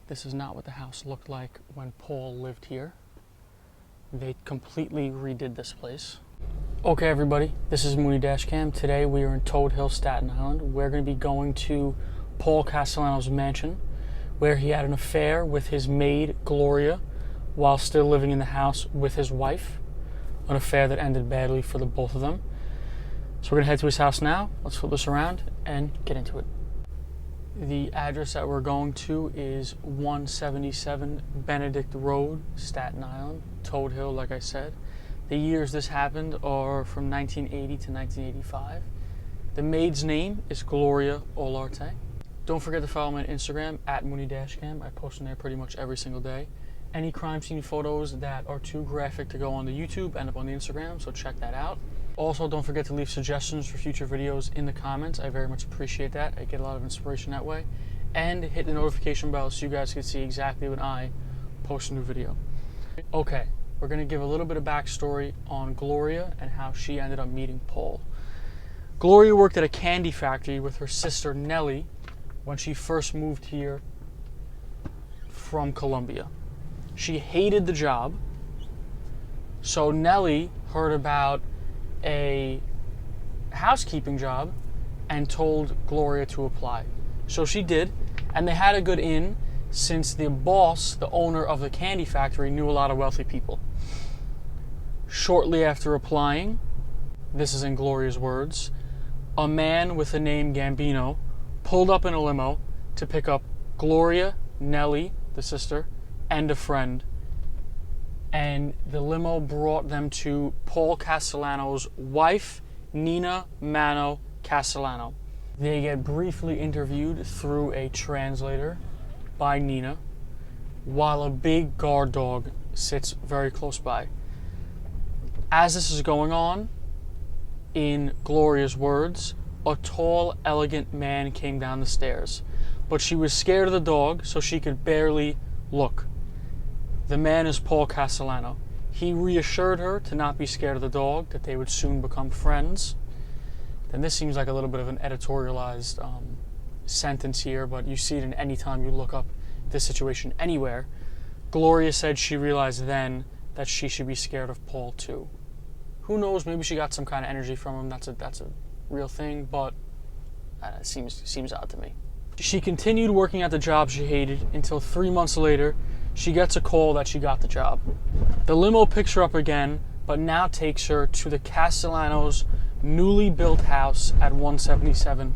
This is not what the house looked like when Paul lived here. They completely redid this place. Okay everybody, this is Mooney-Dashcam. Today we are in Todt Hill, Staten Island. We're going to be going to Paul Castellano's mansion, where he had an affair with his maid, Gloria, while still living in the house with his wife. An affair that ended badly for the both of them. So we're going to head to his house now. Let's flip this around and get into it. The address that we're going to is 177 Benedict Road, Staten Island, Todt Hill, like I said. The years this happened are from 1980 to 1985. The maid's name is Gloria Olarte. Don't forget to follow me on Instagram at Mooney-Dashcam. I post on there pretty much every single day. Any crime scene photos that are too graphic to go on the YouTube end up on the Instagram, so check that out. Also, don't forget to leave suggestions for future videos in the comments. I very much appreciate that. I get a lot of inspiration that way. And hit the notification bell so you guys can see exactly when I post a new video. Okay, we're going to give a little bit of backstory on Gloria and how she ended up meeting Paul. Gloria worked at a candy factory with her sister Nellie when she first moved here from Colombia. She hated the job, so Nellie heard about a housekeeping job and told Gloria to apply. So she did, and they had a good in since the boss, the owner of the candy factory, knew a lot of wealthy people. Shortly after applying, this is in Gloria's words, a man with the name Gambino pulled up in a limo to pick up Gloria, Nellie, the sister, and a friend. And the limo brought them to Paul Castellano's wife, Nina Mano Castellano. They get briefly interviewed through a translator by Nina, while a big guard dog sits very close by. As this is going on, in Gloria's words, a tall, elegant man came down the stairs, but she was scared of the dog, so she could barely look. The man is Paul Castellano. He reassured her to not be scared of the dog, that they would soon become friends. And this seems like a little bit of an editorialized sentence here, but you see it in any time you look up this situation anywhere. Gloria said she realized then that she should be scared of Paul too. Who knows, maybe she got some kind of energy from him. That's a real thing, but it seems odd to me. She continued working at the job she hated until 3 months later, she gets a call that she got the job. The limo picks her up again, but now takes her to the Castellanos' newly built house at 177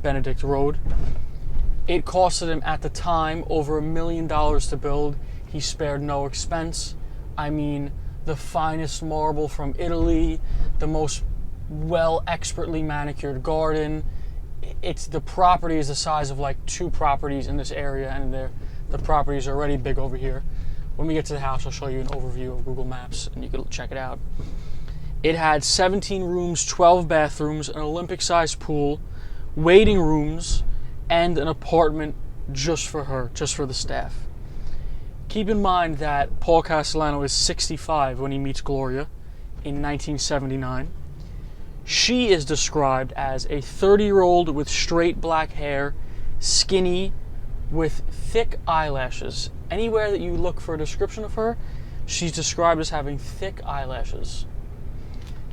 Benedict Road. It costed him at the time over $1 million to build. He spared no expense. I mean, the finest marble from Italy, the most expertly manicured garden. The property is the size of like 2 properties in this area, and the property is already big over here. When we get to the house, I'll show you an overview of Google Maps, and you can check it out. It had 17 rooms, 12 bathrooms, an Olympic-sized pool, waiting rooms, and an apartment just for her, just for the staff. Keep in mind that Paul Castellano is 65 when he meets Gloria in 1979. She is described as a 30-year-old with straight black hair, skinny, with thick eyelashes. Anywhere that you look for a description of her, she's described as having thick eyelashes.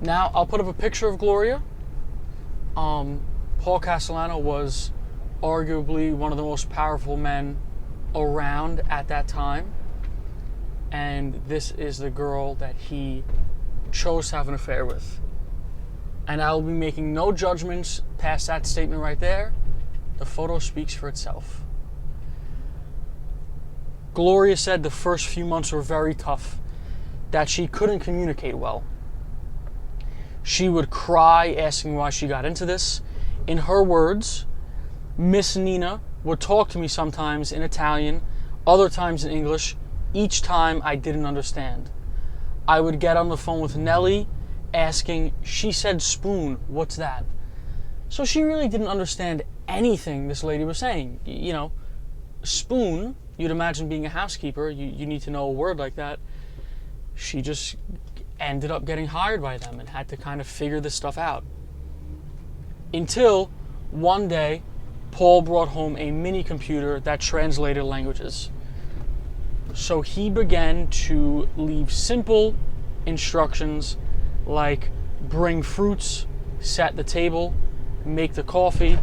Now, I'll put up a picture of Gloria. Paul Castellano was arguably one of the most powerful men around at that time. And this is the girl that he chose to have an affair with. And I will be making no judgments past that statement right there. The photo speaks for itself. Gloria said the first few months were very tough, that she couldn't communicate well. She would cry asking why she got into this. In her words, Miss Nina would talk to me sometimes in Italian, other times in English. Each time I didn't understand. I would get on the phone with Nellie asking, she said spoon, what's that? So she really didn't understand anything this lady was saying. You know, spoon, you'd imagine being a housekeeper, you need to know a word like that. She just ended up getting hired by them and had to kind of figure this stuff out. Until one day, Paul brought home a mini computer that translated languages. So he began to leave simple instructions like bring fruits, set the table, make the coffee.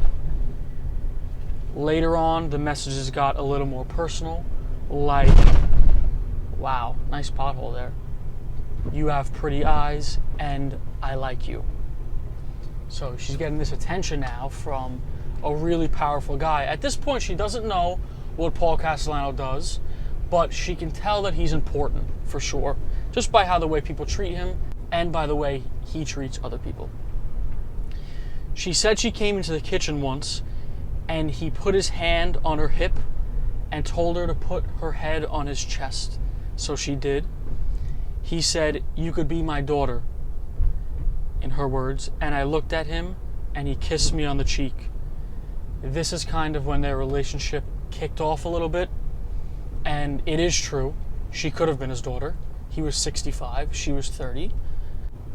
Later on, the messages got a little more personal, like, wow, nice pothole there. You have pretty eyes, and I like you. So she's getting this attention now from a really powerful guy. At this point, she doesn't know what Paul Castellano does, but she can tell that he's important, for sure, just by how the way people treat him and by the way he treats other people. She said she came into the kitchen once, and he put his hand on her hip and told her to put her head on his chest. So she did. He said, "You could be my daughter," in her words, and I looked at him and he kissed me on the cheek. This is kind of when their relationship kicked off a little bit, and it is true. She could have been his daughter. He was 65, she was 30.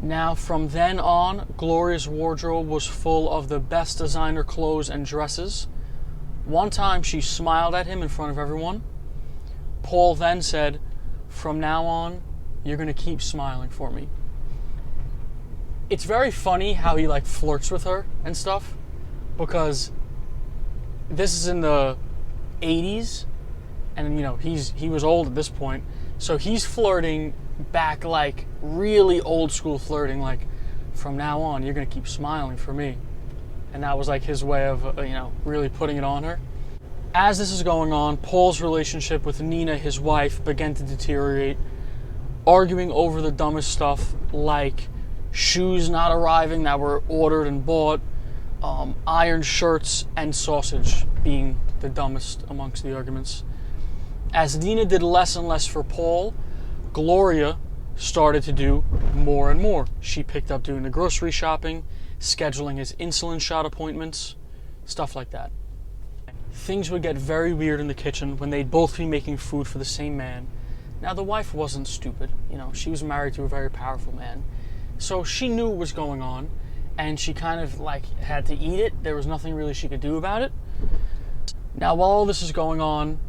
Now, from then on, Gloria's wardrobe was full of the best designer clothes and dresses. One time, she smiled at him in front of everyone. Paul then said, "From now on, you're going to keep smiling for me." It's very funny how he like flirts with her and stuff, because this is in the 80s, and you know, he was old at this point, so he's flirting back like really old school flirting, like, "From now on, you're gonna keep smiling for me." And that was like his way of, really putting it on her. As this is going on, Paul's relationship with Nina, his wife, began to deteriorate, arguing over the dumbest stuff, like shoes not arriving that were ordered and bought, iron shirts, and sausage being the dumbest amongst the arguments. As Nina did less and less for Paul, Gloria started to do more and more. She picked up doing the grocery shopping, scheduling his insulin shot appointments, stuff like that. Things would get very weird in the kitchen when they'd both be making food for the same man. Now, the wife wasn't stupid. She was married to a very powerful man. So she knew what was going on, and she kind of had to eat it. There was nothing really she could do about it. Now, while all this is going on,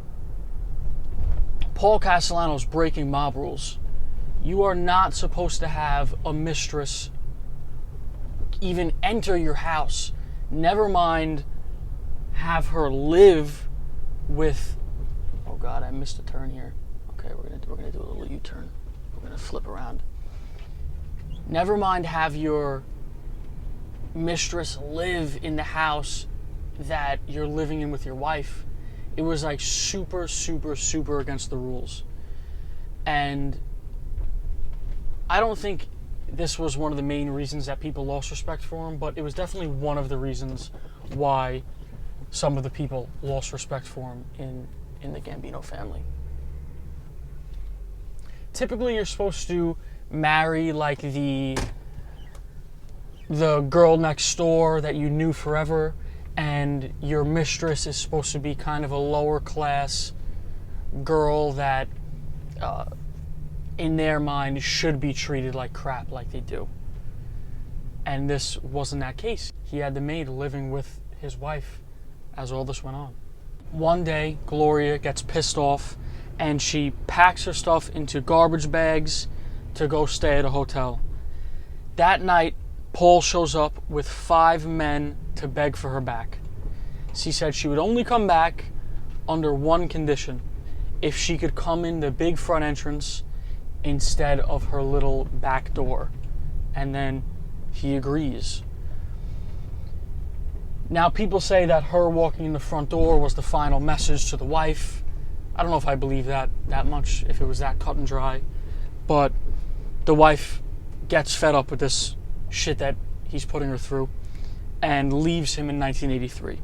Paul Castellano's breaking mob rules. You are not supposed to have a mistress even enter your house. Never mind have her live with... Oh God, I missed a turn here. Okay, we're gonna do a little U-turn. We're gonna flip around. Never mind have your mistress live in the house that you're living in with your wife. It was like super, super, super against the rules. And I don't think this was one of the main reasons that people lost respect for him, but it was definitely one of the reasons why some of the people lost respect for him in the Gambino family. Typically, you're supposed to marry like the girl next door that you knew forever, and your mistress is supposed to be kind of a lower class girl that in their mind should be treated like crap, like they do. And this wasn't that case. He had the maid living with his wife as all this went on. One day, Gloria gets pissed off and she packs her stuff into garbage bags to go stay at a hotel. That night, Paul shows up with 5 men to beg for her back. She said she would only come back under one condition: if she could come in the big front entrance instead of her little back door. And then he agrees. Now, people say that her walking in the front door was the final message to the wife. I don't know if I believe that much, if it was that cut and dry. But the wife gets fed up with this shit that he's putting her through and leaves him in 1983.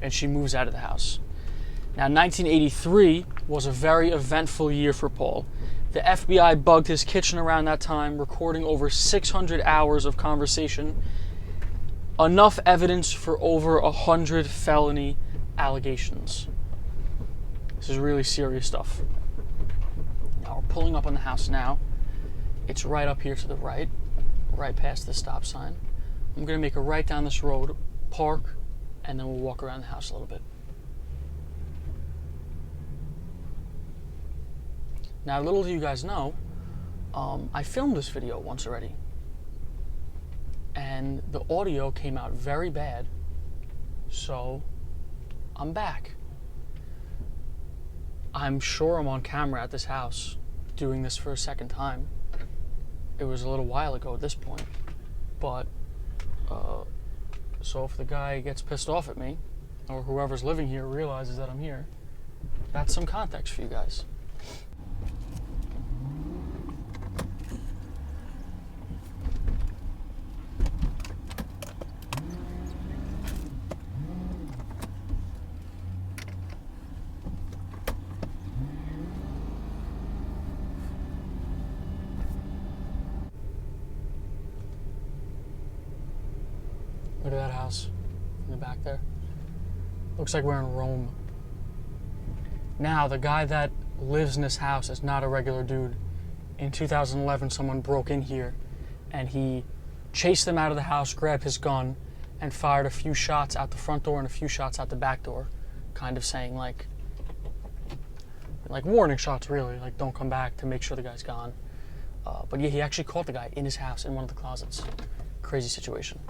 And she moves out of the house. Now, 1983 was a very eventful year for Paul. The FBI bugged his kitchen around that time, recording over 600 hours of conversation. Enough evidence for over 100 felony allegations. This is really serious stuff. Now, we're pulling up on the house now. It's right up here to the right past the stop sign. I'm going to make a right down this road, park, and then we'll walk around the house a little bit. Now, little do you guys know, I filmed this video once already, and the audio came out very bad, so I'm back. I'm sure I'm on camera at this house doing this for a second time. It was a little while ago at this point, but so if the guy gets pissed off at me, or whoever's living here realizes that I'm here, that's some context for you guys. Look at that house in the back there. Looks like we're in Rome. Now, the guy that lives in this house is not a regular dude. In 2011, someone broke in here and he chased them out of the house, grabbed his gun, and fired a few shots out the front door and a few shots out the back door, kind of saying like warning shots, really, like don't come back, to make sure the guy's gone. But yeah, he actually caught the guy in his house in one of the closets. Crazy situation.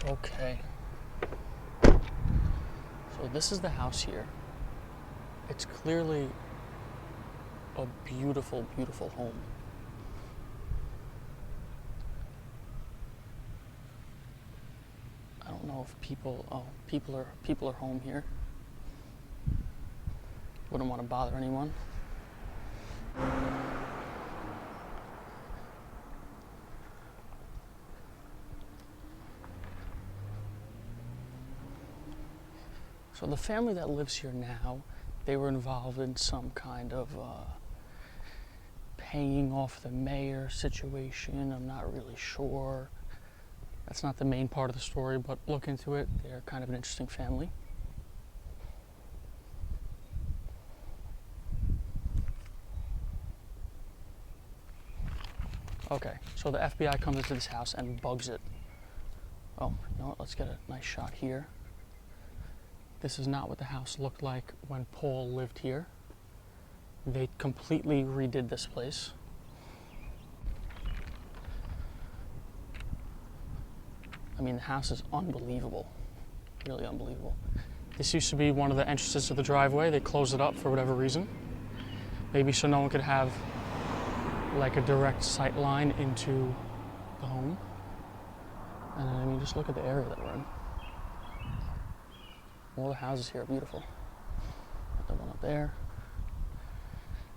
Okay, so this is the house here. It's clearly a beautiful, beautiful home. I don't know if people are home here. Wouldn't want to bother anyone. So the family that lives here now, they were involved in some kind of paying off the mayor situation. I'm not really sure. That's not the main part of the story, but look into it. They're kind of an interesting family. Okay, so the FBI comes into this house and bugs it. Oh, you know what? Let's get a nice shot here. This is not what the house looked like when Paul lived here. They completely redid this place. I mean, the house is unbelievable. Really unbelievable. This used to be one of the entrances to the driveway. They closed it up for whatever reason. Maybe so no one could have like a direct sight line into the home. And then, I mean, just look at the area that we're in. All the houses here are beautiful. The one up there.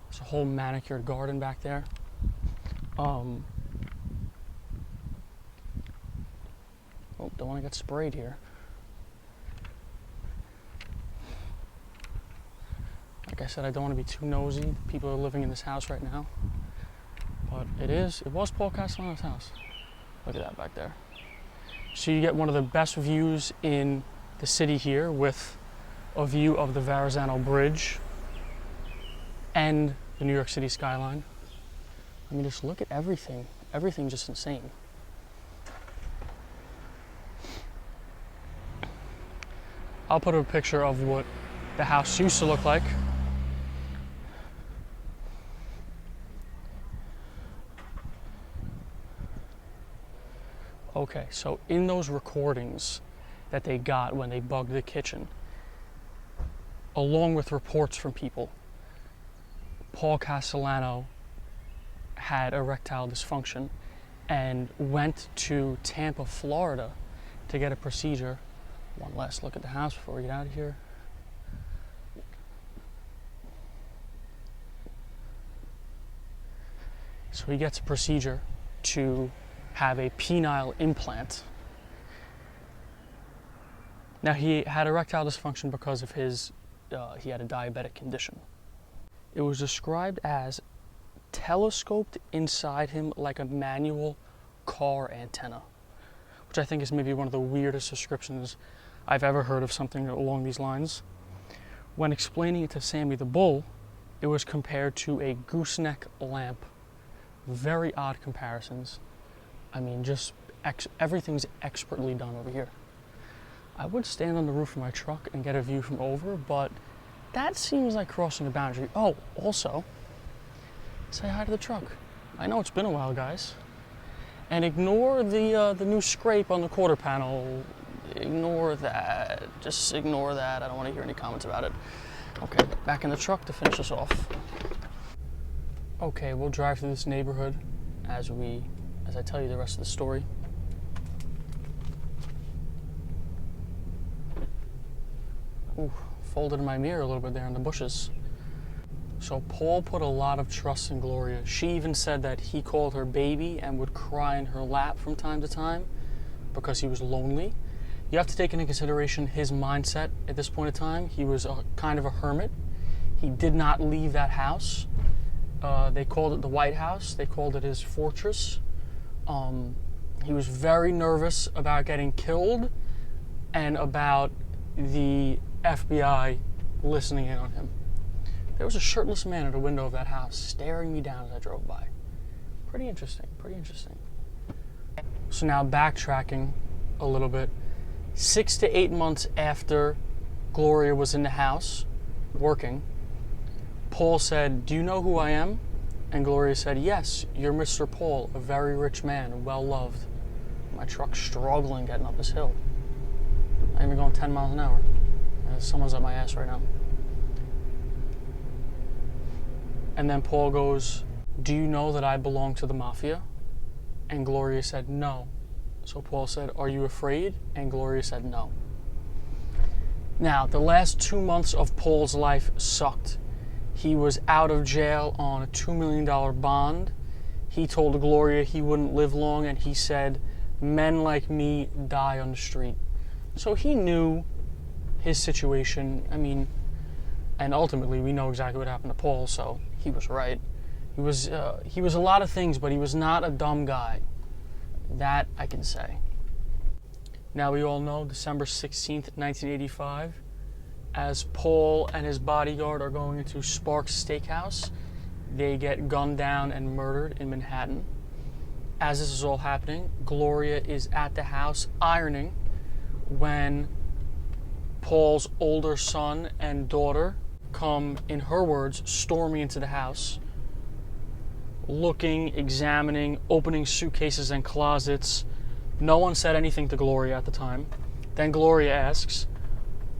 There's a whole manicured garden back there. Oh, don't want to get sprayed here. Like I said, I don't want to be too nosy. People are living in this house right now. But it was Paul Castellano's house. Look at that back there. So you get one of the best views in the city here, with a view of the Verrazano Bridge and the New York City skyline. I mean, just look at everything. Everything's just insane. I'll put a picture of what the house used to look like. Okay, so in those recordings that they got when they bugged the kitchen, along with reports from people, Paul Castellano had erectile dysfunction and went to Tampa, Florida to get a procedure. One last look at the house before we get out of here. So he gets a procedure to have a penile implant. Now, he had erectile dysfunction because of he had a diabetic condition. It was described as telescoped inside him like a manual car antenna, which I think is maybe one of the weirdest descriptions I've ever heard of something along these lines. When explaining it to Sammy the Bull, it was compared to a gooseneck lamp. Very odd comparisons. I mean, just everything's expertly done over here. I would stand on the roof of my truck and get a view from over, but That seems like crossing a boundary. Oh, also, say hi to the truck. I know it's been a while, guys. And ignore the new scrape on the quarter panel. Ignore that. Just ignore that. I don't want to hear any comments about it. Okay, back in the truck to finish this off. Okay, we'll drive through this neighborhood as I tell you the rest of the story. Ooh, folded in my mirror a little bit there in the bushes. So Paul put a lot of trust in Gloria. She even said that he called her baby and would cry in her lap from time to time because he was lonely. You have to take into consideration his mindset at this point in time. He was kind of a hermit. He did not leave that house. They called it the White House. They called it his fortress. He was very nervous about getting killed and about the FBI listening in on him. There was a shirtless man at a window of that house staring me down as I drove by. Pretty interesting, pretty interesting. So now backtracking a little bit, 6 to 8 months after Gloria was in the house working, Paul said, "Do you know who I am?" And Gloria said, "Yes, you're Mr. Paul, a very rich man, well-loved." My truck's struggling getting up this hill. I'm even going 10 miles an hour. Someone's up my ass right now. And then Paul goes, "Do you know that I belong to the mafia?" And Gloria said, "No." So Paul said, "Are you afraid?" And Gloria said, "No." Now, the last 2 months of Paul's life sucked. He was out of jail on a $2 million bond. He told Gloria he wouldn't live long, and he said, "Men like me die on the street." So he knew his situation. I mean, and ultimately we know exactly what happened to Paul, so he was right. He was a lot of things, but he was not a dumb guy. That I can say. Now we all know December 16th, 1985, as Paul and his bodyguard are going into Sparks Steakhouse, they get gunned down and murdered in Manhattan. As this is all happening, Gloria is at the house ironing when Paul's older son and daughter come, in her words, storming into the house, looking, examining, opening suitcases and closets. No one said anything to Gloria at the time. Then Gloria asks,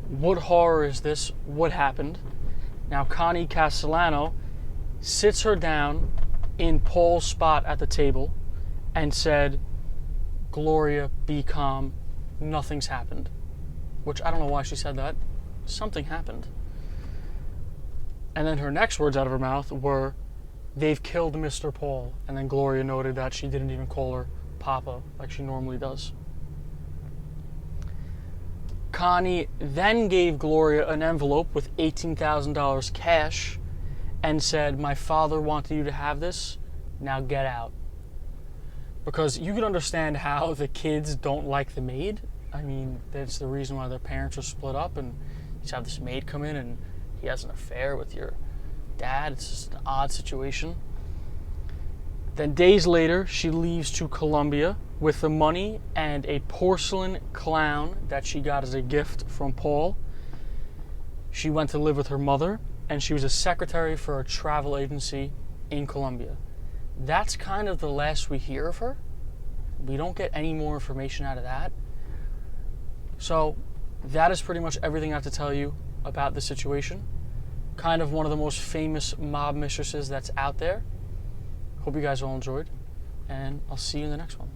"What horror is this? What happened?" Now Connie Castellano sits her down in Paul's spot at the table and said, "Gloria, be calm. Nothing's happened." Which I don't know why she said that. Something happened. And then her next words out of her mouth were, "They've killed Mr. Paul." And then Gloria noted that she didn't even call her Papa like she normally does. Connie then gave Gloria an envelope with $18,000 cash and said, "My father wanted you to have this. Now get out." Because you can understand how the kids don't like the maid. I mean, that's the reason why their parents are split up, and you just have this maid come in and he has an affair with your dad. It's just an odd situation. Then days later, she leaves to Colombia with the money and a porcelain clown that she got as a gift from Paul. She went to live with her mother, and she was a secretary for a travel agency in Colombia. That's kind of the last we hear of her. We don't get any more information out of that. So that is pretty much everything I have to tell you about this situation. Kind of one of the most famous mob mistresses that's out there. Hope you guys all enjoyed, and I'll see you in the next one.